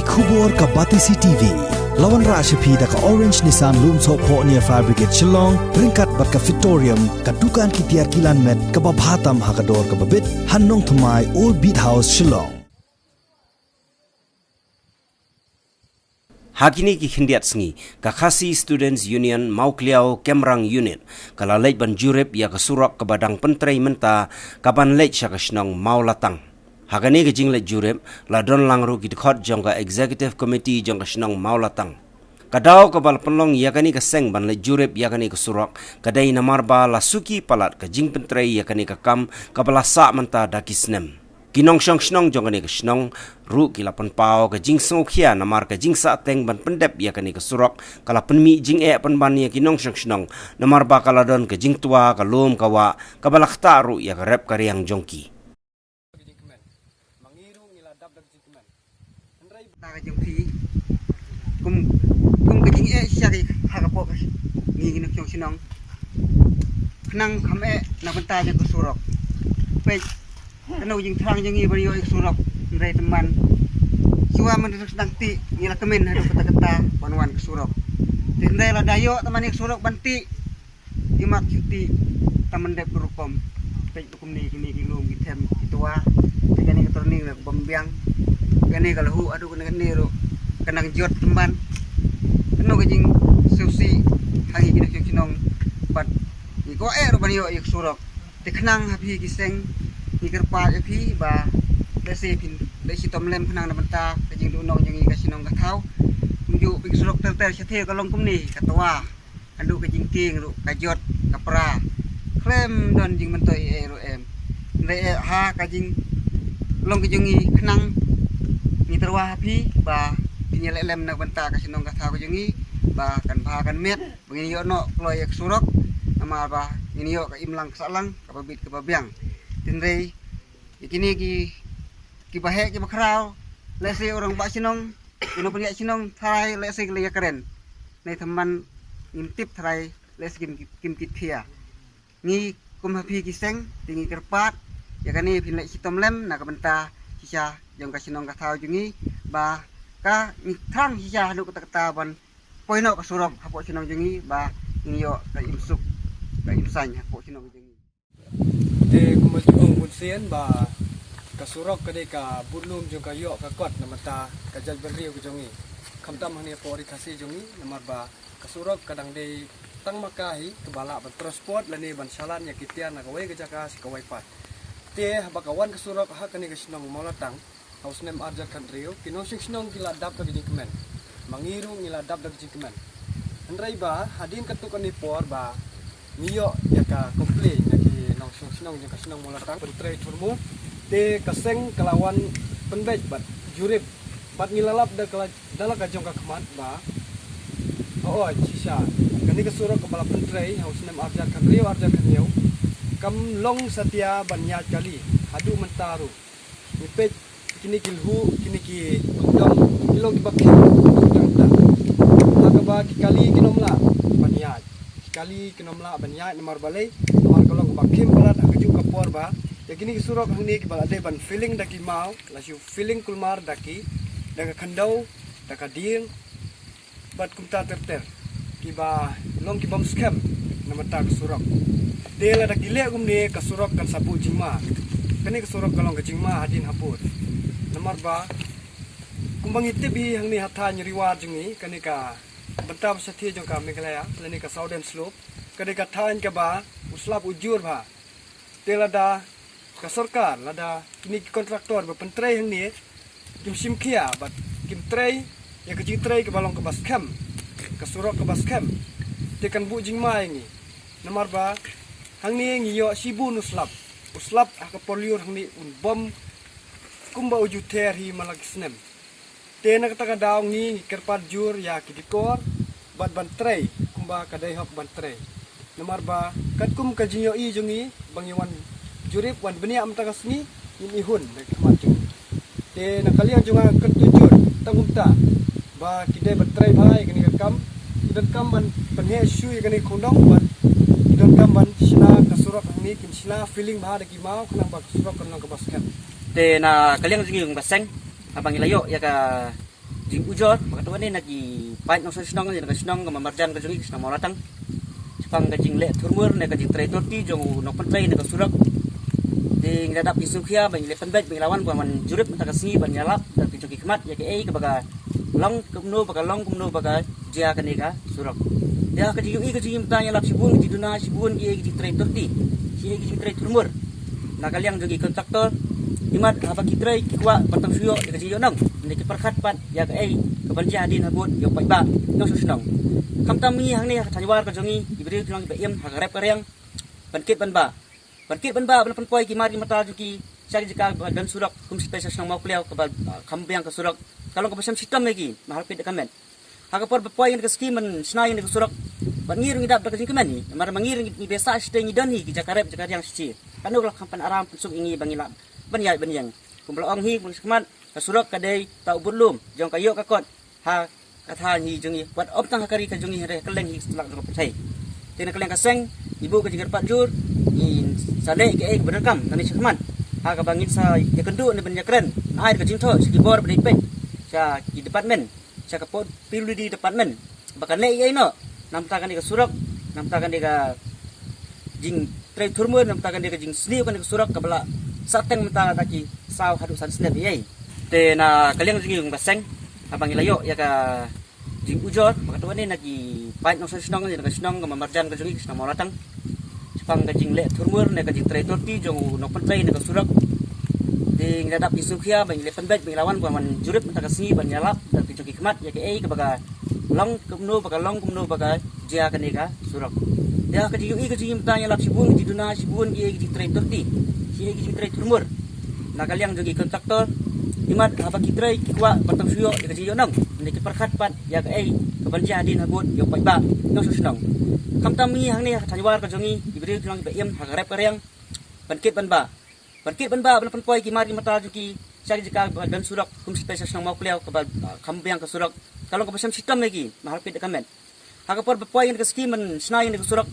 Khubor ka Batisi TV. Lawan Rashapi da ka Orange Nissan Loom So Po near Fire Brigade Shillong, Ringkat bat ka Victorium, ka Dukan ki Tiar Kilan Met, ka Babhatam Hakador ka Babit, Hannong Thamai Old Beat House Shillong. Hakini ki khindiat sngi ka Khasi Students Union Maukliao Kemrang Unit kala leit ban jurep ya ka surak ka badang pentrai menta ka ban leit sya ka snong maulatang. Hakani ke jing leit jurep la don langru ki khot jong ka Executive Committee jong ka snong maulatang. Kadao ka bal penlong yakani ka seng ban leit jurep yakani ka surak kadai namarba la suki palat ka jing pentrai yakani ka kam ka bala sa menta dakisnem. Kinong snong jong kani ke snong ru ki lapan pau ke jing songkhia namar ke jing sa teng ban pendep ya kani ke surok kala penmi jing pan ban ya kinong snong namar ba kala don ke jing tua ka lom ka wa ka balak ta ru ya ka rep kariang jongki mangiru ngila dab dak jing kemen ndrai ta ka jong thi kum ke jing sia ki ha ka po ngi kinong snong nang khame na banta ja ku surok pe kena ujung terang jangi beri yo surok dari teman suwa menurut nanti ngila kemen hadu kata-kata panuan ke surok tindai la dayo teman yang surok banti imak cuti taman dep berukom pej hukum ni kini kilum gitem itua gani keturning le bombiang gani kalau aduh kena ni ro kenang jot teman kena gajing susi hangi kini kinong bat ni ko ro bani yo surok teknang habi giseng ni kerpa api ba lesi pin lesi tomlem khnang na banta kajing du nong jangi kasinong ka thau unju pik surok tel sathe ka long kumni katwa andu kajing ting ru kajot kapra klem don jing mentoi ro em re ha kajing long kajungi khnang ni terwa api ba pinyele lem na banta kasinong ka thau kajungi ba kan pha kan met bengini yo no kloy ek surok nama ba ini yo ka imlang salang ka babit ka babiang tindai ikini ki bahe ki bakrau lesi orang bak sinong ino punya sinong tharai lesi le keren nei thaman intip tharai lesi kim kit khia ni kum hapi ki seng tingi kerpat ya kani pin le sitom lem na ka benta sisa jong ka sinong ka thau jungi ba ka ni thang sisa hadu kata kata ban poino ka surok hapo sinong jungi ba ini yo ka imsuk ka imsang hapo sinong jungi te kumajung bunsian ba kasurok kade ka bulum jong ka yo ka kot namata ka jal benriu ku jongi khamtam hane pori khasi jongi namar ba kasurok kadang de tang makahi ke bala ban transport lani ban salan ya kitian na kawai gejaka si kawai pat te ba kawan kasurok ha kani kasnong molatang haus nem arja kantriu kinong sinong kila dap ka gidi kemen mangiru ngila dap dak jikmen andrai ba hadin katuk ni por ba niyo ya ka komplain nong sinong jeng kasinong molatang pentre turmu te kaseng kelawan penbej bat jurip bat ngilalap dala kajong ka kemat ba sisa kani kasuro kepala pentre haus nem arja kan rio arja kan yau kam long satia banyat kali hadu mentaru nipej kini kilhu kini ki kondom ilong dibakhi tak ba kali kinomla banyat kali kinomla banyat nomor balai nomor kolong bakim balat akaju kapor ba ya kini surok hangni ki balade ban feeling daki mau lasu feeling kulmar daki daga khandau daga ding bat kumta terter ki ba long ki bom scam namata surok dela daki le gumne ka surok kan sabu jingma kani ka surok kalong ka jingma hadin haput nomor ba kumbang itibi hangni hatha nyriwa jingi kani ka bentab sathi jong ka Meghalaya lani ka Southern Slope kade ka thain ka ba uslap ujur ba telada ka sarkar lada kini kontraktor ba pentrei hang ni kim simkhia bat kim trei ya ka jing trei ka balong ka baskem ka surok ka baskem tekan bu jing mai ni namar ba hang ni ngiyo sibun uslap ka poliur hang ni un bom kumba uju ter hi malagsnem tena kata daw ni kerpat jur ya kidikor bat bantrei kumba kadai hok bantrei nomor ba kat kum ka jinyo i jungi bangyawan jurip wan benia am tagasni ini hun nek macung te nakaliang junga ketujur tangumta ba kidai bantrei bhai kini kam ban penhe shui kini khondong ban kidan kam ban sina kasurok ni kin sina feeling bha deki mau kena ba kasurok kena ka basket te na kaliang jingi baseng abang ilayo ya ka jing ujor makatuan ni nagi pait nong senong ni senong ke marjan ke jungi senong moratang sepang ke jing le turmur ne ke jing trai torti jong nok pentrai ne ke surak ding dadap isukia bang le penbet bang lawan man jurip tak singi ban nyalap dan pijoki kemat ya ke ke baga long kumno baga dia ke nega surak dia ke jing ke jing tanya lap sibun di duna sibun ye jing trai torti si jing trai turmur nak kalian jogi kontraktor imat apa kitrai kikwa patang suyo ke jing nong ne ke perkhat pat ya ke ke ban jadi habut yo pai ba no senong kam tam mi hang ni thanywar ke jongi ibri tulang be em ha rep kareng pankit ban ba ban poi ki mari mata juki sari jika dan surak kum spesial senang mau kuliah ke kambiang ke surak kalau ke basam sistem lagi mahal pede kamen ha por poi ke ski men snai ke surak ban ngir ngidap ke jing kamen ni mar mangir ni besa ste ni dan hi ki jakarep yang sici kanu lah kampan aram sum ingi bangila ban yai ban yang kumpul ong hi kum kemat ke surak kadai tau burlum jong kayo ka kot ha kata hi jongi buat optang hakari ka jongi re keleng hi setelak jong percaya tena keleng ka seng ibu ke jingar 4 jur in sale ke berekam tani sekman ha ka bangit sa ya kendu ni benya keren air ke jingtho segi bor beri pe sa di departmen sa ka pot pilu di departmen bakan le ye no nam ta kan ke surak nam ta kan ke jing trai turmur nam ta kan ke jing sni kan ke surak ka bala sateng menta taki saw hadu san snap ye tena keleng jingi ng baseng abang ilayo ya ka jing ujor makatuan ni nagi pait nong senong ni senong ke marjan ke jungi senong moratang sepang ke jing le turmur ne ke jing trai torti jong nok pentrai ne ke surak ding dadap isukia bang le penbet bang lawan man jurip tak singi ban nyalap dan pijoki kemat ya ke baga long kumno baga dia ke nega surak dia ke jing tanya lap sibun di duna sibun ye jing trai torti si jing trai turmur nak kalian jogi kontraktor imat apa kitrai kikwa patang suyo ke jing nong ne ke perkhat pat ya ke ban jadi habut yo pai ba no senong kam tam mi hang ni thanywar ke jongi ibri tulang be em ha rep kareng pankit ban ba ban poi ki mari mata juki sari jika dan surak kum spesial senang mau kuliah ke kambiang ke surak kalau ke basam sistem lagi mahal pede kamen ha ka por poi ke ski men snai ke surak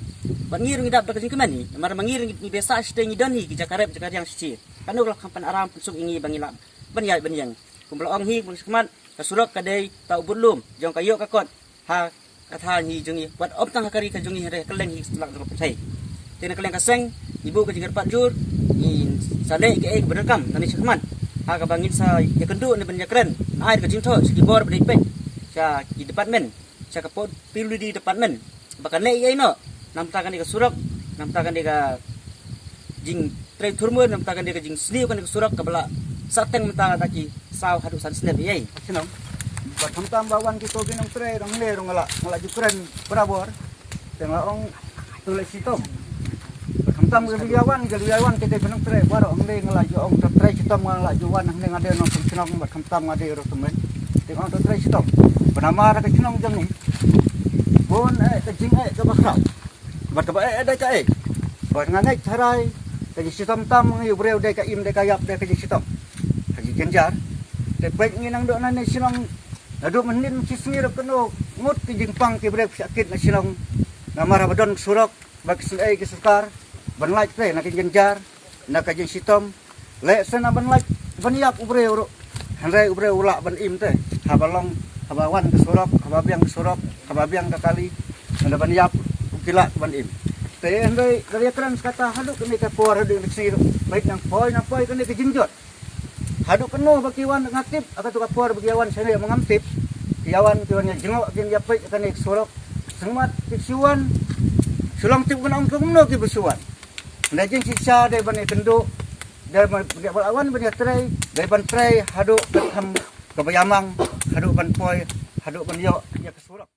ban ngir ngidap ke jing kamen ni mar mangir ni besa ste ni dan hi ki jakarep yang sici kanu lah kampan aram sum ingi bangila ban yai ban yang kumpul ong hi kum kemat ke surak kadai tau burlum jong kayo ka kot ha kata hi jungi buat optang hakari ka jungi re keleng hi setelak jong percaya tena keleng ka seng ibu ke jingar 4 jur in sale ke berekam tani sekman ha ka bangit sa ya kendu ni benya keren air ke jingtho segi bor beri pe sa di departmen sa ka pot pilu di departmen bakan le ye no nam ta kan ke surak nam ta kan ke jing trai turmur nam ta kan ke jing sni kan ke surak ka bala sateng menta taki saw hadu san snap ye senong buat tam bawan kita ginong trai rong le rong ngala jukren berabor tengah ong tulis sitom tam gawiawan kita benang trai baro ong le ngala jo ong trai sitom ngala juwan ong ngade no senong buat tam ngade ro temen tengah trai sitom bernama ra ke senong jang ni bon ke jing ke bakrau buat ke ada ka buat nganai carai ke sitom tam ngi breu de ka im de ka yap de ke sitom haji genjar de baik ngi nang do na senong adu menin cisni ro keno ngut ke jingpang ke breu sakit na senong nama rabadon surak bak sunai ke sukar ban like teh nak genjar nak jing sitom le sana ban like ban yap ubreu ro hanrai ubreu ula ban im teh habalong habawan ke surak hababiang ke surak hababiang ke kali ana ban yap ukila ban im teh hanrai dari kran kata haduk ni ke por haduk ni sir baik nang poi kan ke jingjot haduk keno bagiwan ngaktif atau tukar por bagiwan sana yang mengamtip kiawan kiwannya jengok jeng yapai kan ke surak semat kisuan sulang tip kan ong kumno ki besuan nda jing sisa de ban kendu de ban awan ban trai de ban trai haduk kam kebayamang haduk ban poi haduk ban yo ya ke surak